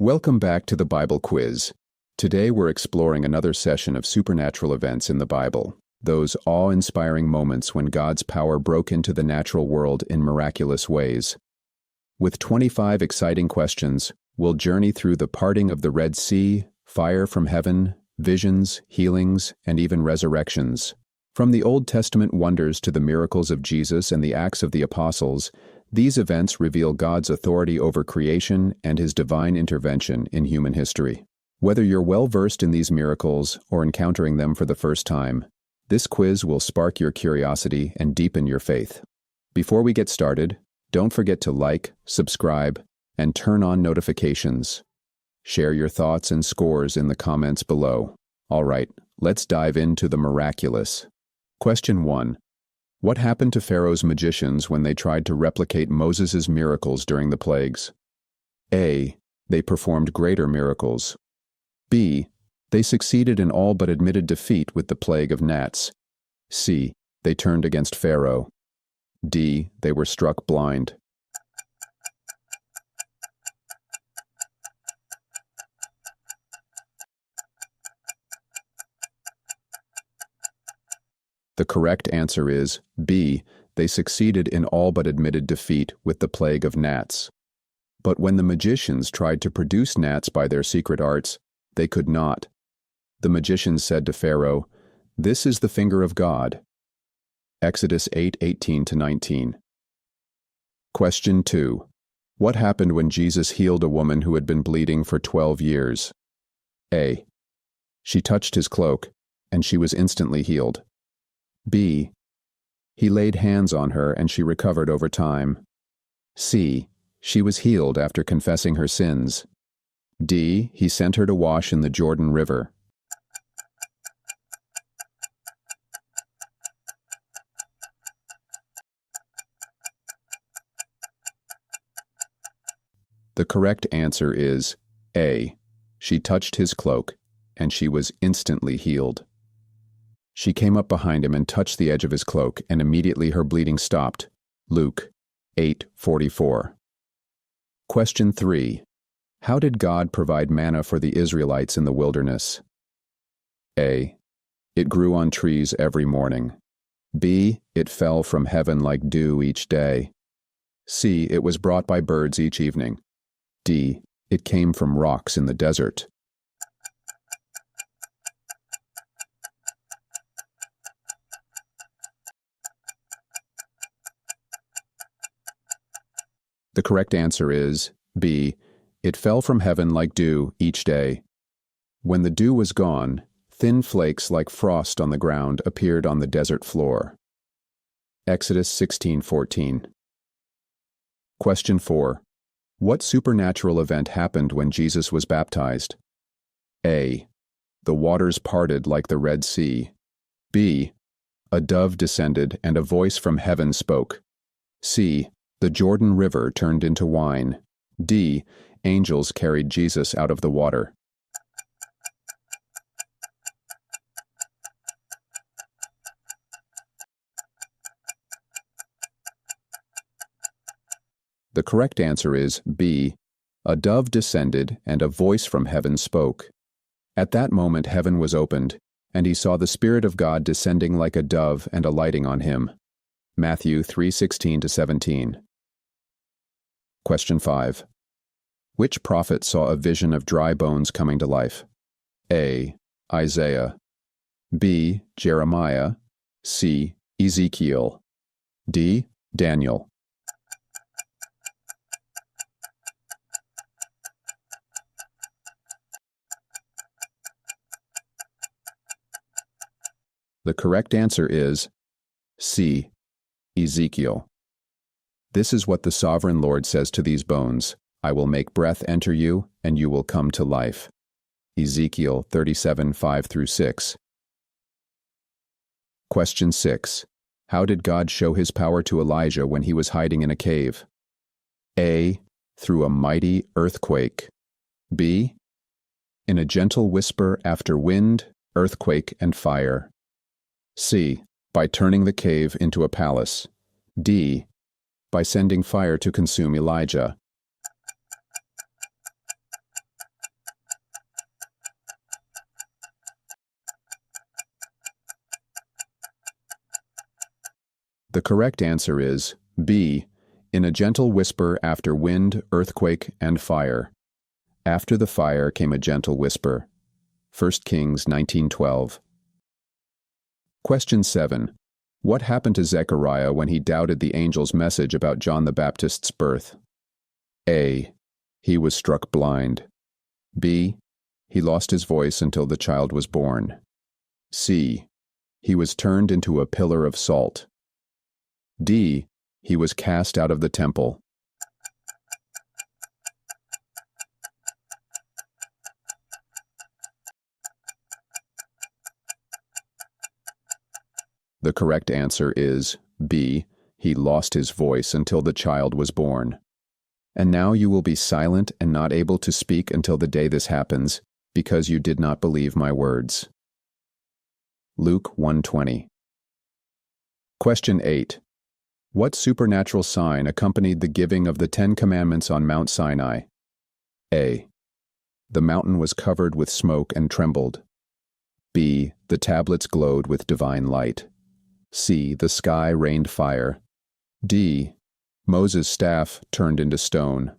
Welcome back to the Bible Quiz. Today we're exploring another session of supernatural events in the Bible, those awe-inspiring moments when God's power broke into the natural world in miraculous ways. With 25 exciting questions, we'll journey through the parting of the Red Sea, fire from heaven, visions, healings, and even resurrections. From the Old Testament wonders to the miracles of Jesus and the Acts of the Apostles, these events reveal God's authority over creation and His divine intervention in human history. Whether you're well-versed in these miracles or encountering them for the first time, this quiz will spark your curiosity and deepen your faith. Before we get started, don't forget to like, subscribe, and turn on notifications. Share your thoughts and scores in the comments below. All right, let's dive into the miraculous. Question 1. What happened to Pharaoh's magicians when they tried to replicate Moses' miracles during the plagues? A. They performed greater miracles. B. They succeeded in all but admitted defeat with the plague of gnats. C. They turned against Pharaoh. D. They were struck blind. The correct answer is B. They succeeded in all but admitted defeat with the plague of gnats. But when the magicians tried to produce gnats by their secret arts, they could not. The magicians said to Pharaoh, "This is the finger of God." Exodus 8:18-19. Question 2. What happened when Jesus healed a woman who had been bleeding for 12 years? A. She touched his cloak, and she was instantly healed. B. He laid hands on her and she recovered over time. C. She was healed after confessing her sins. D. He sent her to wash in the Jordan River. The correct answer is A. She touched his cloak and she was instantly healed. She came up behind him and touched the edge of his cloak, and immediately her bleeding stopped. Luke 8:44. Question 3. How did God provide manna for the Israelites in the wilderness? A. It grew on trees every morning. B. It fell from heaven like dew each day. C. It was brought by birds each evening. D. It came from rocks in the desert. The correct answer is B. It fell from heaven like dew each day. When the dew was gone, thin flakes like frost on the ground appeared on the desert floor. Exodus 16:14. Question 4. What supernatural event happened when Jesus was baptized? A. The waters parted like the Red Sea. B. A dove descended and a voice from heaven spoke. C. The Jordan River turned into wine. D. Angels carried Jesus out of the water. The correct answer is B. A dove descended and a voice from heaven spoke. At that moment heaven was opened, and he saw the Spirit of God descending like a dove and alighting on him. Matthew 3:16-17. Question 5. Which prophet saw a vision of dry bones coming to life? A. Isaiah. B. Jeremiah. C. Ezekiel. D. Daniel. The correct answer is C. Ezekiel. This is what the sovereign Lord says to these bones: I will make breath enter you, and you will come to life. Ezekiel 37:5-6. Question 6. How did God show his power to Elijah when he was hiding in a cave? A. Through a mighty earthquake. B. In a gentle whisper after wind, earthquake, and fire. C. By turning the cave into a palace. D. By sending fire to consume Elijah. The correct answer is B. In a gentle whisper after wind, earthquake, and fire. After the fire came a gentle whisper. 1 Kings 19:12. Question 7. What happened to Zechariah when he doubted the angel's message about John the Baptist's birth? A. He was struck blind. B. He lost his voice until the child was born. C. He was turned into a pillar of salt. D. He was cast out of the temple. The correct answer is B. He lost his voice until the child was born. And now you will be silent and not able to speak until the day this happens, because you did not believe my words. Luke 1:20. Question 8. What supernatural sign accompanied the giving of the 10 Commandments on Mount Sinai? A. The mountain was covered with smoke and trembled. B. The tablets glowed with divine light. C. The sky rained fire. D. Moses' staff turned into stone.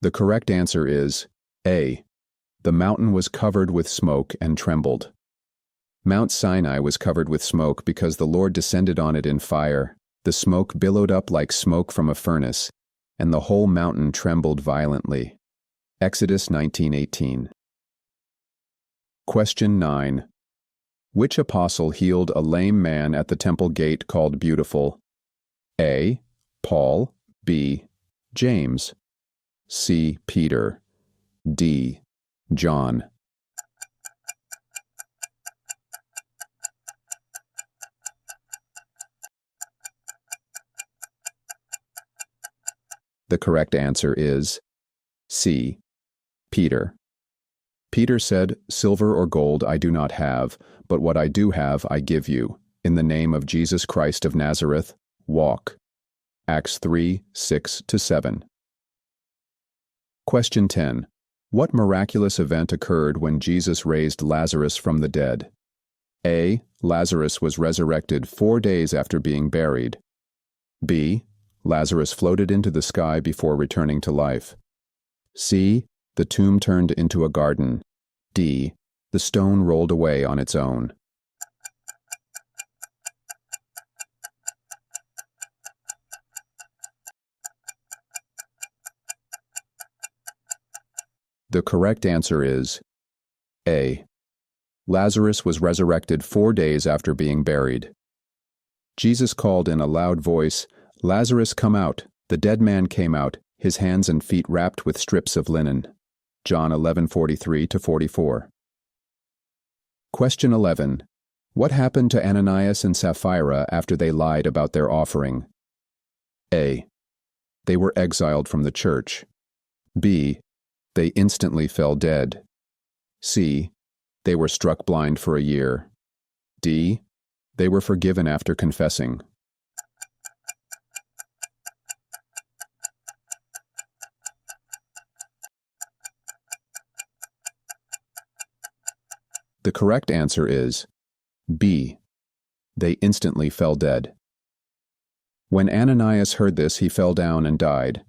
The correct answer is A. The mountain was covered with smoke and trembled. Mount Sinai was covered with smoke because the Lord descended on it in fire. The smoke billowed up like smoke from a furnace, and the whole mountain trembled violently. Exodus 19:18. Question 9. Which apostle healed a lame man at the temple gate called Beautiful? A. Paul. B. James. C. Peter. D. John. The correct answer is C. Peter. Peter said, "Silver or gold I do not have, but what I do have I give you. In the name of Jesus Christ of Nazareth, walk." Acts 3:6-7. Question 10. What miraculous event occurred when Jesus raised Lazarus from the dead? A. Lazarus was resurrected 4 days after being buried. B. Lazarus floated into the sky before returning to life. C. The tomb turned into a garden. D. The stone rolled away on its own. The correct answer is A. Lazarus was resurrected 4 days after being buried. Jesus called in a loud voice, "Lazarus, come out." The dead man came out, his hands and feet wrapped with strips of linen. John 11:43-44. Question 11. What happened to Ananias and Sapphira after they lied about their offering? A. They were exiled from the church. B. They instantly fell dead. C. They were struck blind for a year. D. They were forgiven after confessing. The correct answer is B. They instantly fell dead. When Ananias heard this, he fell down and died.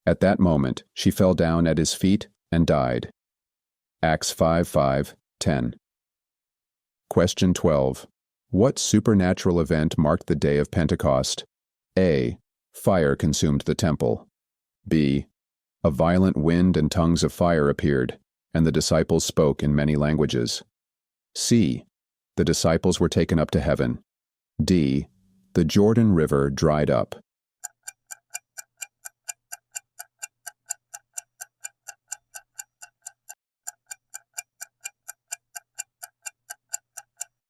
At that moment, she fell down at his feet and died. Acts 5:5-10. Question 12. What supernatural event marked the day of Pentecost? A. Fire consumed the temple. B. A violent wind and tongues of fire appeared, and the disciples spoke in many languages. C. The disciples were taken up to heaven. D. The Jordan River dried up.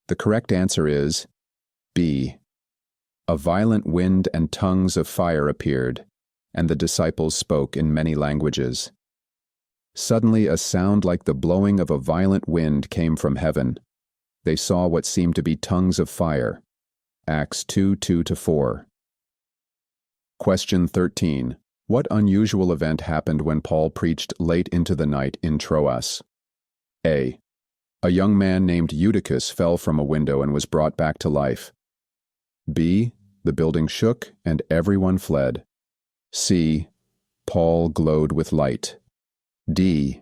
The correct answer is B. A violent wind and tongues of fire appeared, and the disciples spoke in many languages. Suddenly a sound like the blowing of a violent wind came from heaven. They saw what seemed to be tongues of fire. Acts 2:2-4. Question 13. What unusual event happened when Paul preached late into the night in Troas? A. A young man named Eutychus fell from a window and was brought back to life. B. The building shook and everyone fled. C. Paul glowed with light. D.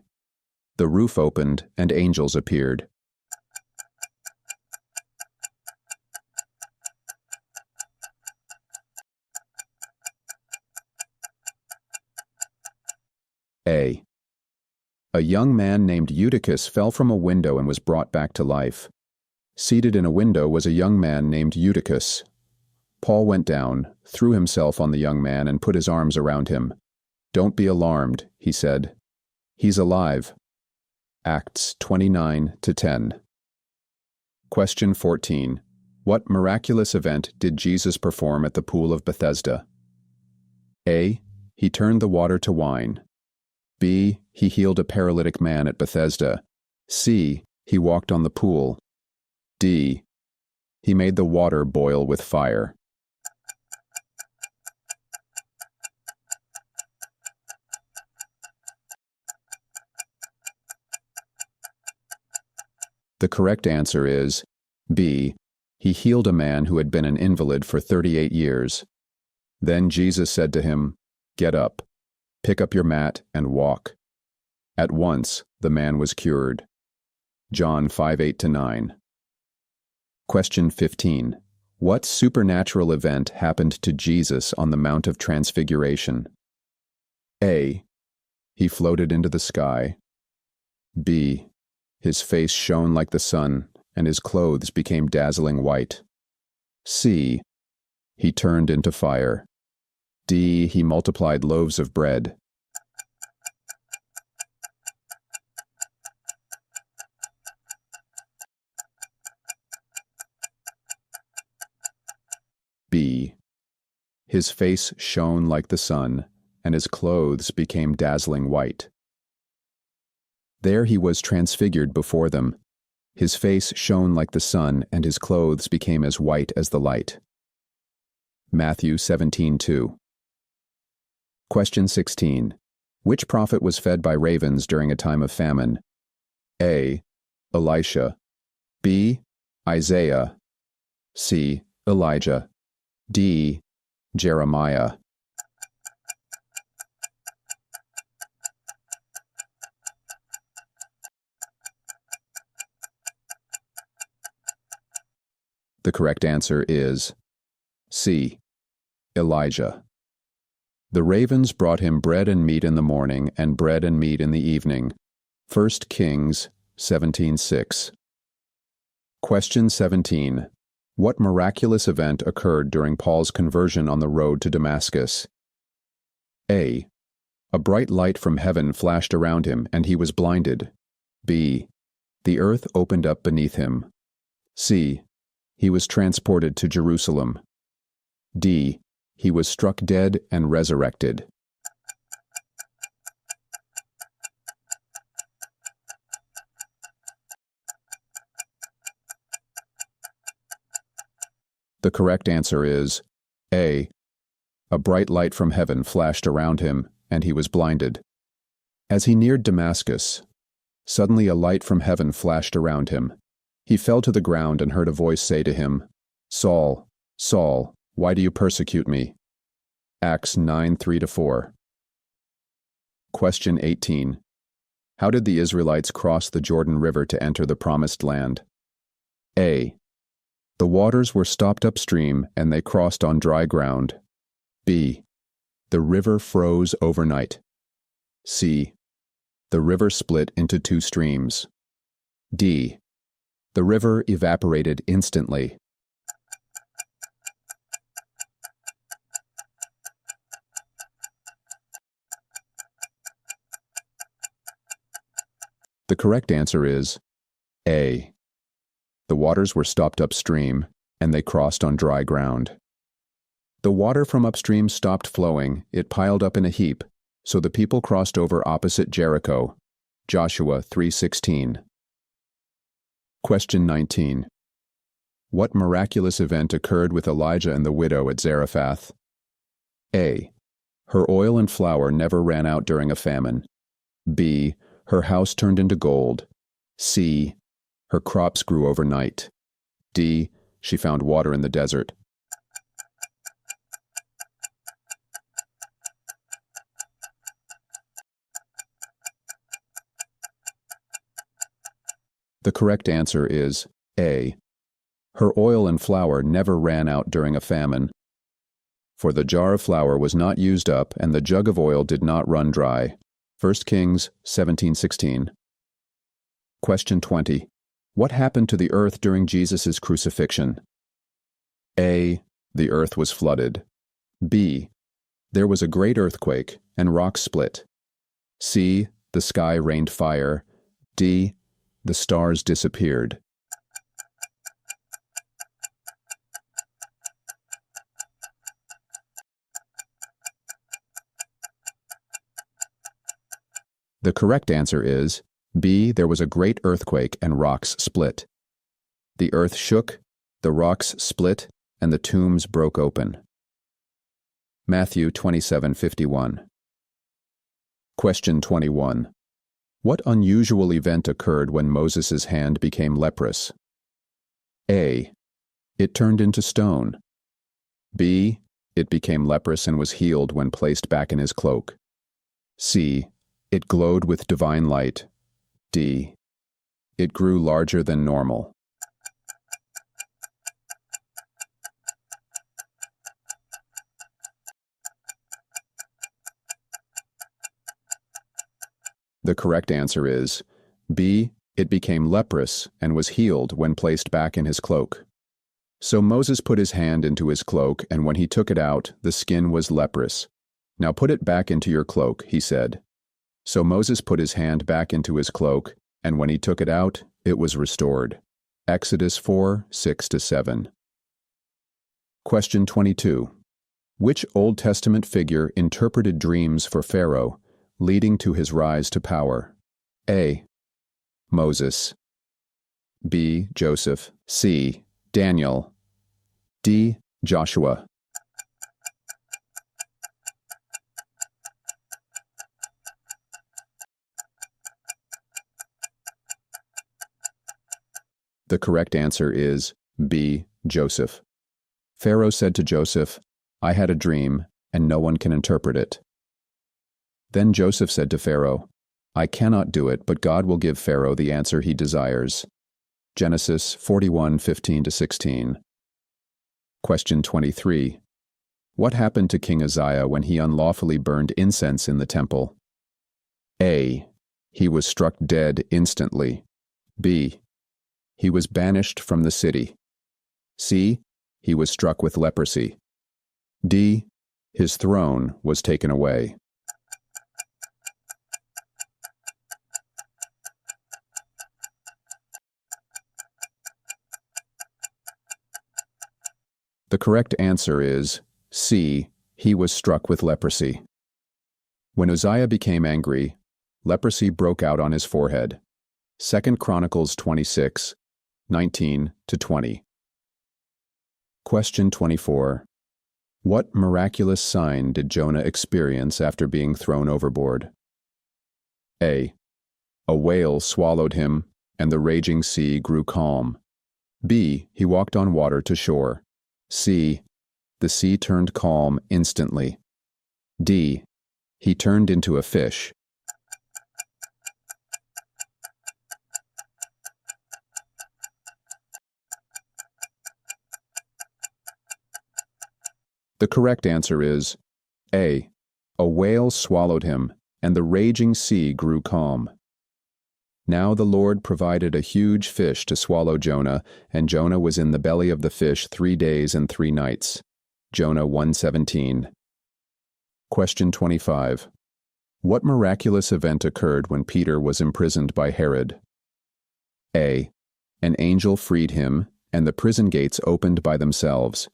The roof opened and angels appeared. A. A young man named Eutychus fell from a window and was brought back to life. Seated in a window was a young man named Eutychus. Paul went down, threw himself on the young man, and put his arms around him. "Don't be alarmed," he said. "He's alive." Acts 29-10. Question 14. What miraculous event did Jesus perform at the pool of Bethesda? A. He turned the water to wine. B. He healed a paralytic man at Bethesda. C. He walked on the pool. D. He made the water boil with fire. The correct answer is B. He healed a man who had been an invalid for 38 years. Then Jesus said to him, "Get up, pick up your mat, and walk." At once the man was cured. John 5:8-9. Question 15. What supernatural event happened to Jesus on the Mount of Transfiguration? A. He floated into the sky. B. His face shone like the sun, and his clothes became dazzling white. C. He turned into fire. D. He multiplied loaves of bread. B. His face shone like the sun, and his clothes became dazzling white. There he was transfigured before them. His face shone like the sun, and his clothes became as white as the light. Matthew 17:2. Question 16. Which prophet was fed by ravens during a time of famine? A. Elisha. B. Isaiah. C. Elijah. D. Jeremiah. The correct answer is C. Elijah. The ravens brought him bread and meat in the morning and bread and meat in the evening. 1 Kings 17:6. Question 17. What miraculous event occurred during Paul's conversion on the road to Damascus? A. A bright light from heaven flashed around him, and he was blinded. B. The earth opened up beneath him. C. He was transported to Jerusalem. D. He was struck dead and resurrected. The correct answer is A. A bright light from heaven flashed around him, and he was blinded. As he neared Damascus, suddenly a light from heaven flashed around him. He fell to the ground and heard a voice say to him, "Saul, Saul, why do you persecute me?" Acts 9:3-4. Question 18. How did the Israelites cross the Jordan River to enter the Promised Land? A. The waters were stopped upstream and they crossed on dry ground. B. The river froze overnight. C. The river split into two streams. D. The river evaporated instantly. The correct answer is A. The waters were stopped upstream, and they crossed on dry ground. The water from upstream stopped flowing, it piled up in a heap, so the people crossed over opposite Jericho. Joshua 3:16. Question 19. What miraculous event occurred with Elijah and the widow at Zarephath? A. Her oil and flour never ran out during a famine. B. Her house turned into gold. C. Her crops grew overnight. D. She found water in the desert. The correct answer is A. Her oil and flour never ran out during a famine. For the jar of flour was not used up, and the jug of oil did not run dry. 1 Kings 17:16. Question 20. What happened to the earth during Jesus' crucifixion? A. The earth was flooded. B. There was a great earthquake, and rocks split. C. The sky rained fire. D. The stars disappeared. The correct answer is B. There was a great earthquake and rocks split. The earth shook, the rocks split, and the tombs broke open. Matthew 27:51. Question 21. What unusual event occurred when Moses' hand became leprous? A. It turned into stone. B. It became leprous and was healed when placed back in his cloak. C. It glowed with divine light. D. It grew larger than normal. The correct answer is B. It became leprous and was healed when placed back in his cloak. So Moses put his hand into his cloak, and when he took it out, the skin was leprous. Now put it back into your cloak, he said. So Moses put his hand back into his cloak, and when he took it out, it was restored. Exodus 4:6-7. Question 22. Which Old Testament figure interpreted dreams for Pharaoh, leading to his rise to power? A. Moses. B. Joseph. C. Daniel. D. Joshua. The correct answer is B. Joseph. Pharaoh said to Joseph, I had a dream, and no one can interpret it. Then Joseph said to Pharaoh, I cannot do it, but God will give Pharaoh the answer he desires. Genesis 41:15-16. Question 23. What happened to King Uzziah when he unlawfully burned incense in the temple? A. He was struck dead instantly. B. He was banished from the city. C. He was struck with leprosy. D. His throne was taken away. The correct answer is C. He was struck with leprosy. When Uzziah became angry, leprosy broke out on his forehead. 2 Chronicles 26:19-20. Question 24. What miraculous sign did Jonah experience after being thrown overboard? A. A whale swallowed him, and the raging sea grew calm. B. He walked on water to shore. C. The sea turned calm instantly. D. He turned into a fish. The correct answer is A. A whale swallowed him, and the raging sea grew calm. Now the Lord provided a huge fish to swallow Jonah, and Jonah was in the belly of the fish 3 days and 3 nights. Jonah 1:17. Question 25. What miraculous event occurred when Peter was imprisoned by Herod? A. An angel freed him, and the prison gates opened by themselves.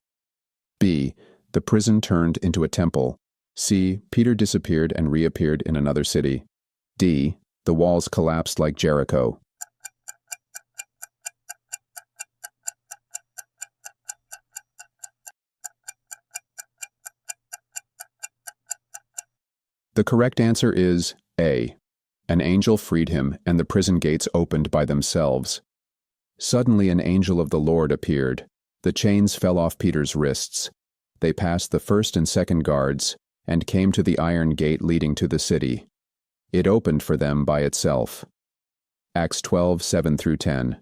B. The prison turned into a temple. C. Peter disappeared and reappeared in another city. D. The walls collapsed like Jericho. The correct answer is A. An angel freed him, and the prison gates opened by themselves. Suddenly an angel of the Lord appeared. The chains fell off Peter's wrists. They passed the first and second guards, and came to the iron gate leading to the city. It opened for them by itself. Acts 12:7-10.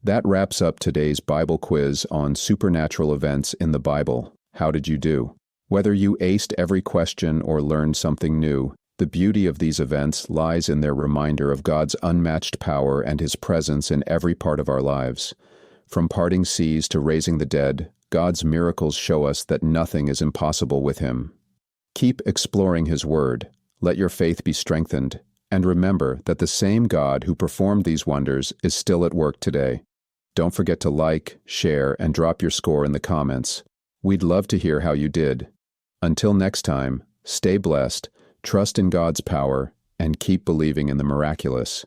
That wraps up today's Bible quiz on supernatural events in the Bible. How did you do? Whether you aced every question or learned something new, the beauty of these events lies in their reminder of God's unmatched power and His presence in every part of our lives. From parting seas to raising the dead, God's miracles show us that nothing is impossible with Him. Keep exploring His Word. Let your faith be strengthened. And remember that the same God who performed these wonders is still at work today. Don't forget to like, share, and drop your score in the comments. We'd love to hear how you did. Until next time, stay blessed, trust in God's power, and keep believing in the miraculous.